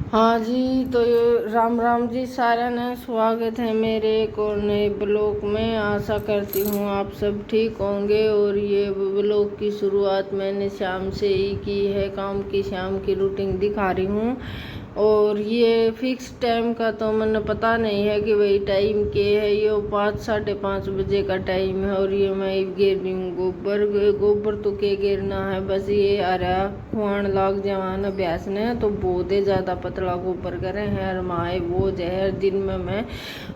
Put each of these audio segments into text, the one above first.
हाँ जी, तो ये राम राम जी सारा ने स्वागत है मेरे एक और नए ब्लॉग में। आशा करती हूँ आप सब ठीक होंगे। और ये ब्लॉग की शुरुआत मैंने शाम से ही की है, काम की शाम की रूटीन दिखा रही हूँ। और ये फिक्स टाइम का तो मैंने पता नहीं है कि वही टाइम के है। ये 5-5:30 बजे का टाइम है और ये मैं गिर रही हूँ गोबर। गोबर तो के गिरना है, बस ये हरा खुआन लाग जवान अभ्यास ने तो बहुत ही ज़्यादा पतला गोबर करे हैं। और माए वो जहर दिन में मैं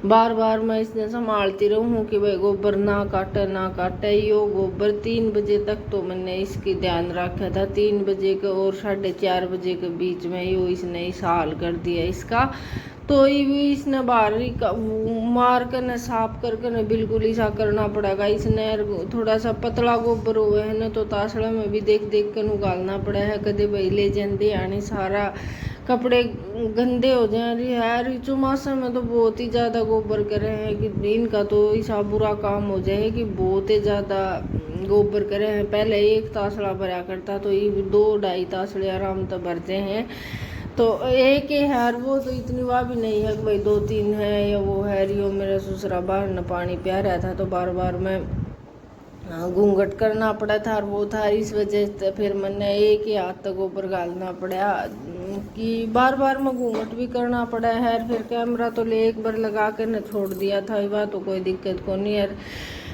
बार बार मैं इसने संभालती रहूँ कि भाई गोबर ना काटे ना काटे। यो गोबर 3 बजे तक तो मैंने इसकी ध्यान रखा था, 3 बजे के और 4:30 बजे के बीच में यो इसने इस हाल कर दिया इसका। तो ये इसने बाहरी का मार कर न साफ करके न बिल्कुल ऐसा करना पड़ेगा। इसने थोड़ा सा पतला गोबर हुआ है ना, तो तासड़ा में भी देख देख कर उगालना पड़ा है। कदे भाई ले जाते यानी सारा कपड़े गंदे हो जाए रही है। ऋतु मौसम में तो बहुत ही ज़्यादा गोबर करे हैं कि इनका तो ऐसा बुरा काम हो जाए कि बहुत ही ज़्यादा गोबर करे हैं। पहले एक तासड़ा भरा करता तो ये 2-2.5 तासड़े आराम से भरते हैं। तो एक ही है, वो तो इतनी वाह भी नहीं है कि भाई 2-3 है या वो है। रियो मेरा ससुरा बाहर न पानी प्या रहा था तो बार बार मैं घूंघट करना पड़ा था। और वो था इस वजह से फिर मैंने एक ही हाथ तक गोबर डालना पड़ा कि बार बार मैं घूंघट भी करना पड़ा है। फिर कैमरा तो ले एक बार लगा कर न छोड़ दिया था, वह तो कोई दिक्कत को नहीं है।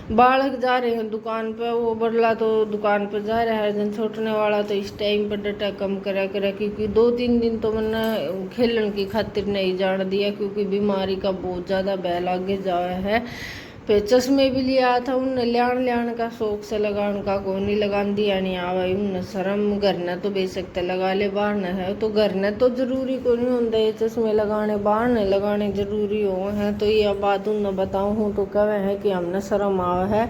बालक जा रहे हैं दुकान पे, वो बड़ला तो दुकान पर जा रहा है, जन छोटने वाला तो इस टाइम पर डटा कम करा करा क्योंकि 2-3 दिन तो मैंने खेलने की खातिर नहीं जान दिया क्योंकि बीमारी का बहुत ज़्यादा बैल आगे जा है। फिर चश्मे भी लिया था उन लियान का शौक से लगाने का को नहीं लगान दिया नहीं आवा उन शर्म घर न तो बेशक लगा ले, बाहर न है तो घर न तो जरूरी को नहीं होता ये चश्मे लगाने, बाहर न लगाने जरूरी हो हैं। तो ये बात उन बताऊँ हूँ तो कहे है कि हमने शर्म आवा है।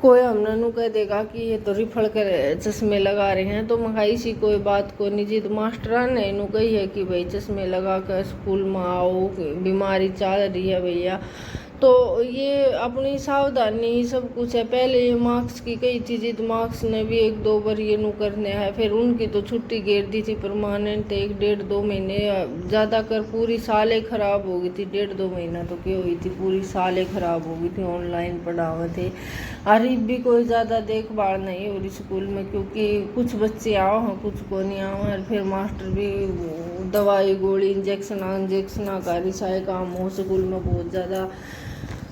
कोई हमने नू कह देगा कि ये तो रिफड़ कर चश्मे लगा रहे हैं तो मंगाई सी कोई बात को नहीं। जीत मास्टर ने नू कही है कि भाई चश्मे लगा कर स्कूल में आओ, बीमारी चल रही है भैया। तो ये अपनी सावधानी ही सब कुछ है। पहले ये मार्क्स की कई थी, जिद मार्क्स ने भी 1-2 बार ये नू करने हैं। फिर उनकी तो छुट्टी गिर दी थी परमानेंट, 1-1.5-2 महीने ज़्यादा कर पूरी सालें ख़राब हो गई थी। 1.5-2 महीना तो क्या हुई थी, पूरी सालें ख़राब हो गई थी, ऑनलाइन पढ़ावे थे। अरीब भी कोई ज़्यादा देखभाल नहीं हो रही स्कूल में क्योंकि कुछ बच्चे आओ हैं कुछ को नहीं आओ हैं। फिर मास्टर भी दवाई गोली इंजेक्शन का रिसाए काम हो स्कूल में बहुत ज़्यादा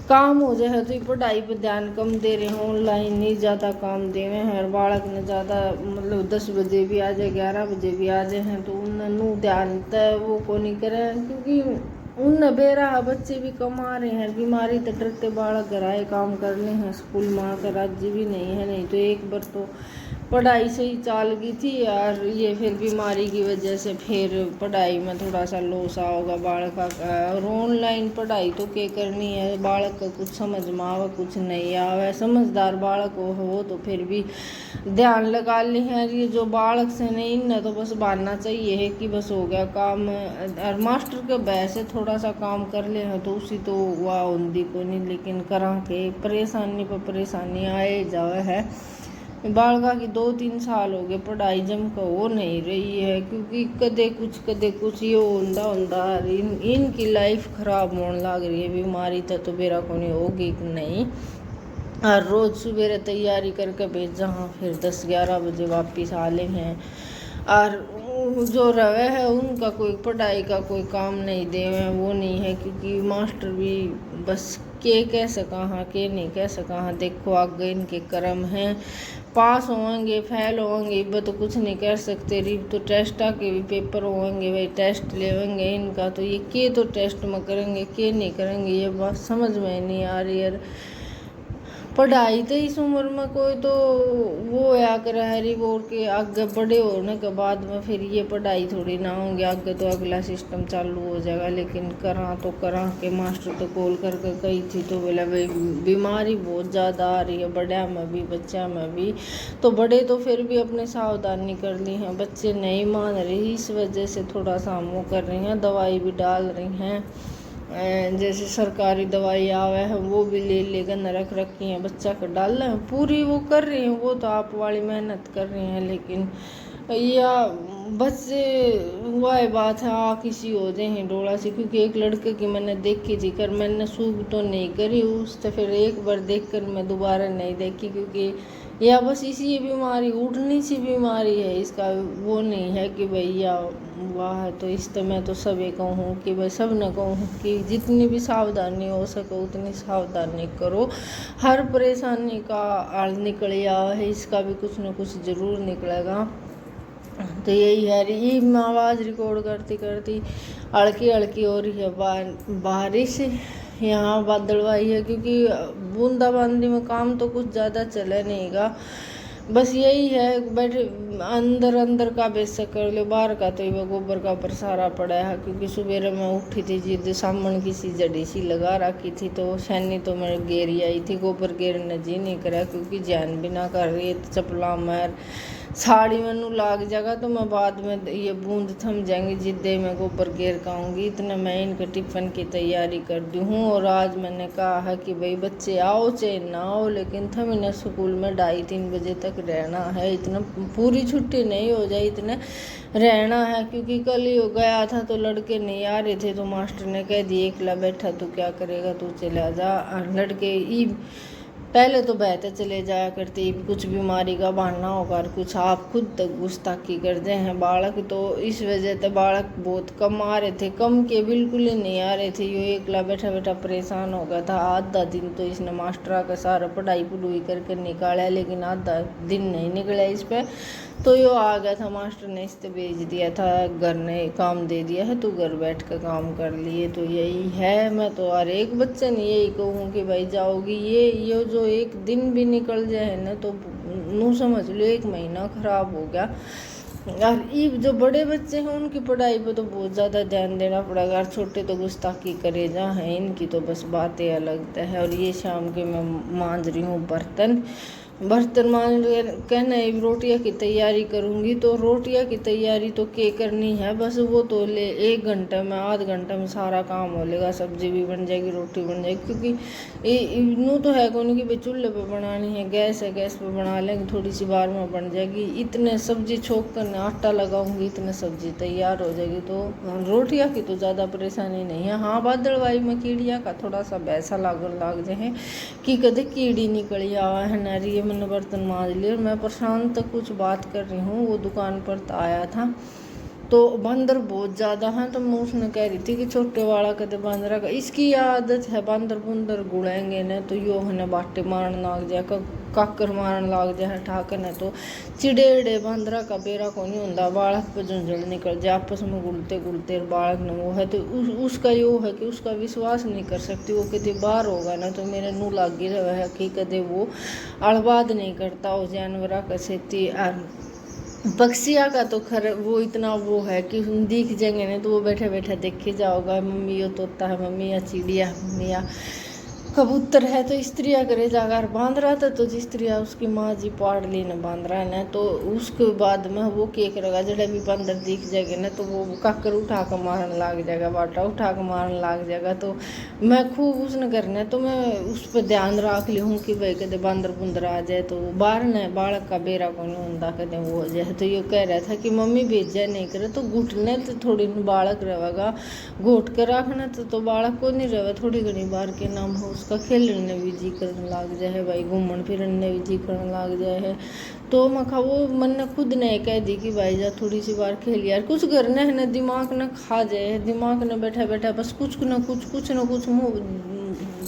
काम हो जाए तो पढ़ाई पर ध्यान कम दे रहे हैं, ऑनलाइन नहीं ज़्यादा काम दे रहे हैं। बालक ने ज़्यादा मतलब 10 बजे भी आ जाए 11 बजे भी आ जाए हैं तो उन्होंने ध्यान तय वो को नहीं करें क्योंकि उन बेरा बच्चे भी कमा रहे हैं। बीमारी तो डरते बालक घराए काम कर ले हैं, स्कूल में आकर राज्य भी नहीं है। नहीं तो एक बार तो पढ़ाई से ही चाल गई थी यार, ये फिर बीमारी की वजह से फिर पढ़ाई में थोड़ा सा लॉस होगा बालक का। और ऑनलाइन पढ़ाई तो क्या करनी है, बालक का कुछ समझ में आवे कुछ नहीं आवे। समझदार बालक हो तो फिर भी ध्यान लगा ली है। ये जो बालक से नहीं न तो बस बहाना चाहिए है कि बस हो गया काम। और मास्टर के भय से थोड़ा सा काम कर ले हैं तो उसी तो वाह हिंदी को नहीं, लेकिन करा के परेशानी पर परेशानी आए जावे है। बालका की 2-3 साल हो गए पढ़ाई जमकर हो नहीं रही है क्योंकि कदे कुछ ये होंदा इनकी लाइफ खराब होने लग रही है। बीमारी तो बेरा को नहीं होगी कि नहीं। और रोज़ सुबह तैयारी करके भेजा हाँ, फिर 10-11 बजे वापिस आ ले हैं। और जो रवे है उनका कोई पढ़ाई का कोई काम नहीं दे वो नहीं है क्योंकि मास्टर भी बस के कह सका हाँ के नहीं कह सका हाँ। देखो आगे इनके कर्म हैं, पास होंगे फेल होंगे इब तो कुछ नहीं कर सकते। रिब तो टेस्ट के भी पेपर होंगे भाई, टेस्ट लेवेंगे इनका तो ये के तो टेस्ट में करेंगे के नहीं करेंगे ये बात समझ में नहीं आ रही यार। पढ़ाई तो इस उम्र में कोई तो वो या कर हरी बोर के आगे बड़े होने के बाद में फिर ये पढ़ाई थोड़ी ना होंगे, आगे तो अगला सिस्टम चालू हो जाएगा। लेकिन करा के मास्टर तो कॉल करके कही थी तो बोला भाई बीमारी बहुत ज़्यादा आ रही है बड़ा में भी बच्चा में भी। तो बड़े तो फिर भी अपने सावधानी कर ली हैं, बच्चे नहीं मान रहे इस वजह से थोड़ा सा हम वो कर रही हैं, दवाई भी डाल रही हैं। जैसे सरकारी दवाई आवे है वो भी ले लेकर न रख रखी हैं, बच्चा को डाल रहे हैं पूरी वो कर रही हैं। वो तो आप वाली मेहनत कर रही हैं लेकिन या बच्चे वह बात है आ किसी हो जाए हैं डोला से, क्योंकि एक लड़के की मैंने देखी थी कर मैंने सूख तो नहीं करी उस तो फिर एक बार देखकर मैं दोबारा नहीं देखी, क्योंकि या बस इसी बीमारी उठनी सी बीमारी है, इसका वो नहीं है कि भैया वाह है। तो इस तो मैं तो सभी कहूँ कि भाई सब न कहूँ कि जितनी भी सावधानी हो सके उतनी सावधानी करो। हर परेशानी का आल निकल आवा है, इसका भी कुछ न कुछ ज़रूर निकलेगा। तो यही है ये आवाज़ रिकॉर्ड करती करती हल्की हल्की हो रही है बारिश। यहाँ बादलवाई है, क्योंकि बूंदाबांदी में काम तो कुछ ज़्यादा चले नहीं गा। बस यही है बैठे अंदर अंदर का बेशक कर लो, बाहर का तो ये गोबर का बरसारा पड़ा है, क्योंकि सुबह में उठी थी जिद सामन की सी जड़ी सी लगा रखी थी, तो सैनी तो मेरे गेरी आई थी, गोबर गेरने जी नहीं करा, क्योंकि जान भी ना कर रही है चपला मार साड़ी मैनू लाग जाएगा तो मैं बाद में ये बूंद थम जाएंगी जिद्दे में गोबर गेर खाऊंगी। इतना मैं इनके टिफ़िन की तैयारी कर दी हूँ। और आज मैंने कहा है कि भाई बच्चे आओ चाहे ना आओ, लेकिन थम इन्हें स्कूल में 2:30-3 बजे तक रहना है, इतना पूरी छुट्टी नहीं हो जाए इतने रहना है, क्योंकि कल ही गया था तो लड़के नहीं आ रहे थे, तो मास्टर ने कह दिया एकला बैठा तू क्या करेगा तू चला जा। लड़के ई पहले तो बहते चले जाया करते, कुछ बीमारी का बहाना होगा और कुछ आप खुद तक गुस्ताखी करते हैं बालक, तो इस वजह से बालक बहुत कम आ रहे थे, कम के बिल्कुल ही नहीं आ रहे थे। ये एकला बैठा बैठा परेशान हो गया था। आधा दिन तो इसने मास्टरा का सारा पढ़ाई पढ़ूई करके निकाला, लेकिन आधा दिन नहीं निकला इस पर, तो यो आ गया था। मास्टर ने इस पर भेज दिया था, घर ने काम दे दिया है तो घर बैठ कर काम कर लिए। तो यही है, मैं तो हर एक बच्चे ने यही कहूँ कि भाई जाओगी ये जो एक दिन भी निकल जाए ना तो नू समझ लो 1 महीना ख़राब हो गया। और ये जो बड़े बच्चे हैं उनकी पढ़ाई पे तो बहुत ज़्यादा ध्यान देना पड़ेगा, और छोटे तो गुस्ताखी करे जा हैं, इनकी तो बस बातें अलग है। और ये शाम के मैं मांज रही हूँ बर्तन मान कहना है रोटियां की तैयारी करूँगी, तो रोटियां की तैयारी तो के करनी है, बस वो तो ले 1 घंटे में 1/2 घंटे में सारा काम हो लेगा, सब्जी भी बन जाएगी रोटी बन जाएगी, क्योंकि यूँ तो है कौन कि भाई चूल्हे पे बनानी है, गैस पे बना लेंगे थोड़ी सी बार में बन जाएगी। इतने सब्जी छोक कर आटा लगाऊंगी इतने सब्जी तैयार हो जाएगी, तो रोटियाँ की तो ज़्यादा परेशानी नहीं है। हाँ बादलवाई में कीड़िया का थोड़ा सा वैसा लाग जाए कि कदे कीड़ी निकली आवा है नारी। मैंने बर्तन मांज लिए और मैं प्रशांत तक कुछ बात कर रही हूँ, वो दुकान पर तो आया था, तो बंदर बहुत ज़्यादा हैं, तो मैं उसने कह रही थी कि छोटे वाला कदे बंदर का इसकी आदत है, बंदर बुंदर गुड़ेंगे न तो यो है बाटे मारन लाग जाए, काकर मारन लाग जाए ठाकर न, तो चिड़ेड़े बंदरा का बेरा को नहीं होता, बालक पर झुंझुल निकल जाए आपस में गुलते गुलते बालक न वो है, तो उसका यो है कि उसका विश्वास नहीं कर सकती, वो कदे बाहर होगा ना तो मेरे नू लागी रहा है कि कदे वो अड़बाद नहीं करता उस जानवरा का सेती। पक्षिया का तो खर वो इतना वो है कि दिख जाएंगे ना तो वो बैठे बैठे देखे जाओगा, मम्मी ये तोता है, मम्मी या चिड़िया है, मम्मी या कबूतर है, तो स्त्रिया करे जाकर बांध रहा था, तो स्त्रिया उसकी माँ जी पाड़ ली ना बांध रहा है ना, तो उसके बाद में वो क्या करेगा जड़ा भी बंदर दिख जाएगा ना तो वो काकर उठा कर मारने लग जाएगा, बाटा उठा कर मारने लग जाएगा। तो मैं खूब उसने करना, तो मैं उस पर ध्यान रख ली हूँ कि भाई कदे बंदर बुंदर आ जाए तो बाहर न बालक का बेरा को नहीं होता कदे वो हो जाए। तो ये कह रहा था कि मम्मी भेजा नहीं करे तो घुटने तो थोड़ी बालक रहेगा, घोट कर रखना तो बालक को नहीं रहे, थोड़ी घनी बार के नाम हो उसका खेलने भी जी करने लग जाए है भाई, घूमन फिरने भी जी करने लग जाए है। तो मैं खा वो मन ने खुद ने कह दी कि भाई जा थोड़ी सी बार खेल यार, कुछ करना है ना दिमाग न खा जाए, दिमाग न बैठा बैठा बस कुछ न कुछ मुँह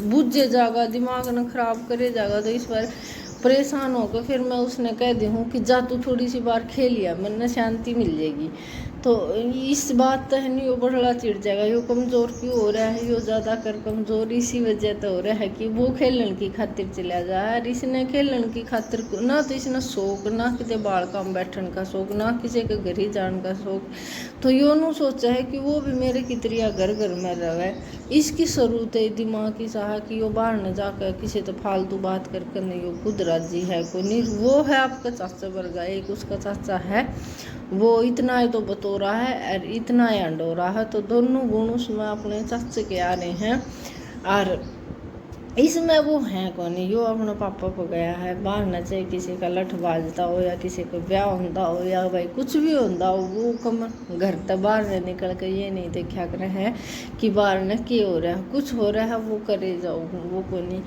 बुझे जाएगा, दिमाग न खराब करे जाएगा। तो इस बार परेशान होकर फिर मैं उसने कह दी हूँ कि जा तू थोड़ी सी बार खेल लिया, मन में शांति मिल जाएगी। तो इस बात तो है नहीं वो बड़ा चिढ़ जाएगा, यो कमज़ोर क्यों हो रहा है, यो ज़्यादा कर कमज़ोर इसी वजह तो हो रहा है कि वो खेलन की खातिर चला जाए, और इसने खेलन की खातिर ना तो इसने शौक ना किसी बाल काम बैठन का शौक ना किसी के घर ही जाने का शौक, तो यो नू सोचा है कि वो भी मेरे की तरह घर घर में रहे। इसकी जरूरत है दिमाग की चाह कि वो बाहर न जाकर किसी तो फालतू बात करके नहीं, वो खुद राजी है कोई नहीं। वो है आपका चाचा वर्गा, एक उसका चाचा है वो इतना ही तो बतौरा है और इतना ही अंडोरा है, तो दोनों गुण उसमें अपने चाचे के आ रहे हैं। और इसमें वो है कौन, यो अपना पापा को गया है बाहर न, चाहे किसी का लठ बाजता हो या किसी का ब्याह होता हो या भाई कुछ भी होता हो, वो कम घर तक बाहर न निकल कर ये नहीं देखा कर है कि बाहर न क्या हो रहा है, कुछ हो रहा है वो करे जाओ, वो को नहीं।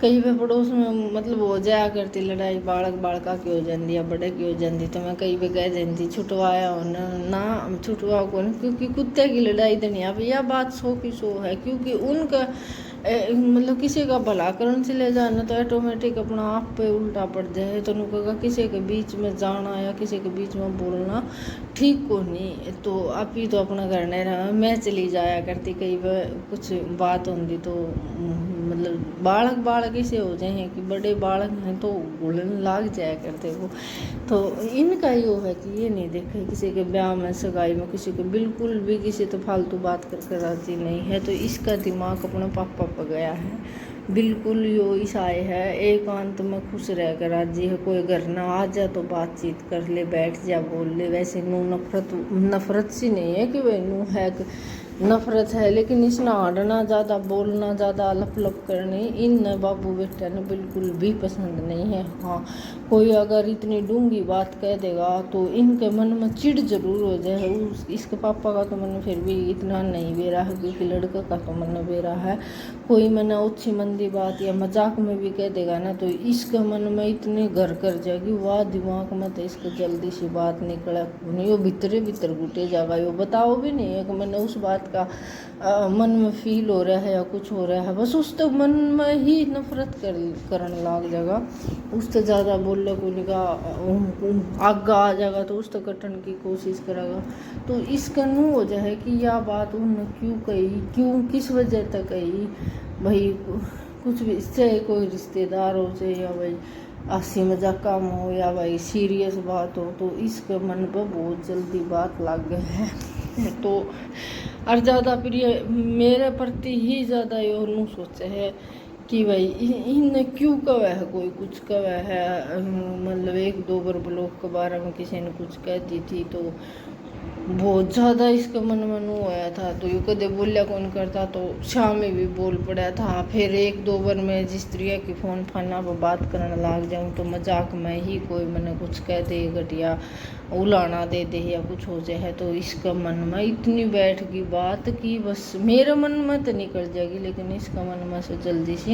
कई बार पड़ोस में मतलब हो जाया करती लड़ाई, बालक बालका की हो जाती या बड़े की हो जाती, तो मैं कई बार कह देती छुटवाया हो ना छुटवाओ को, क्योंकि कुत्ते की लड़ाई तो नहीं। अब यह बात सो की सो है, क्योंकि उनका मतलब किसी का भला करने से ले जाना तो ऑटोमेटिक अपना आप पे उल्टा पड़ जाए, तो उनको किसी के बीच में जाना या किसी के बीच में बोलना ठीक को नहीं। तो आप ही तो अपना घर नहीं रहा, मैं चली जाया करती कई बार कुछ बात होती तो मतलब बालक बालक ऐसे हो जाए हैं कि बड़े बालक हैं तो बोलने लाग जाया करते वो। तो इनका यो है कि ये नहीं देखे किसी के ब्याह में सगाई में किसी को बिल्कुल भी किसी तो फालतू बात करके राजी नहीं है। तो इसका दिमाग अपने पापा पर गया है बिल्कुल, यो ईसाई है एकांत में खुश रह कर राजी है, कोई घर ना आ जा तो बातचीत कर ले, बैठ जा बोल ले। वैसे नू नफरत सी नहीं है कि वह नू है नफरत है, लेकिन इसना हटना ज़्यादा बोलना ज़्यादा लप लप करनी इन बाबू बेटा ने बिल्कुल भी पसंद नहीं है। हाँ, कोई अगर इतनी डूंगी बात कह देगा तो इनके मन में चिढ़ जरूर हो जाए। इसके पापा का तो मन फिर भी इतना नहीं बेरा है, क्योंकि लड़के का तो मन बेरा है। कोई मैंने अच्छी मंदी बात या मजाक में भी कह देगा ना तो इसके मन में इतनी घर कर जाएगी, वाह दिमाग में तो इसको जल्दी सी बात निकले नहीं, वो भीतरे भीतर घुटे जाएगा। वो बताओ भी नहीं है कि मैंने उस बात का मन में फील हो रहा है या कुछ हो रहा है, बस उस तो मन में ही नफरत करने लग जाएगा। उस तो ज़्यादा बोलने को निकाह आगा आ जाएगा तो उस तो कटन की कोशिश करेगा। तो इसका नू हो जाए कि यह बात उन्होंने क्यों कही, क्यों किस वजह तक कही, भाई कुछ भी चाहे कोई रिश्तेदार हो चाहे या भाई हंसी मजाक काम हो या भाई सीरियस बात हो, तो इसके मन पर बहुत जल्दी बात लग गई है। तो और ज़्यादा प्रिय मेरे प्रति ही ज़्यादा यो नू सोचे है कि भाई इनने क्यों कहा है, कोई कुछ कहा है। मतलब एक दो बार ब्लॉग के बारे में किसी ने कुछ कह दी थी तो बहुत ज़्यादा इसका मन आया था, तो यू कदे बोलिया कौन करता तो शाम में भी बोल पड़ा था। फिर एक दो बार मैं जिस तरह की फ़ोन फाना पर बात करने लग जाऊँ तो मजाक में ही कोई मैंने कुछ कह दे घटिया उलाना दे दे या कुछ हो जाए, तो इसका मन में इतनी बैठ गई बात कि बस मेरे मन में तो निकल जाएगी लेकिन इसका मन में से जल्दी सी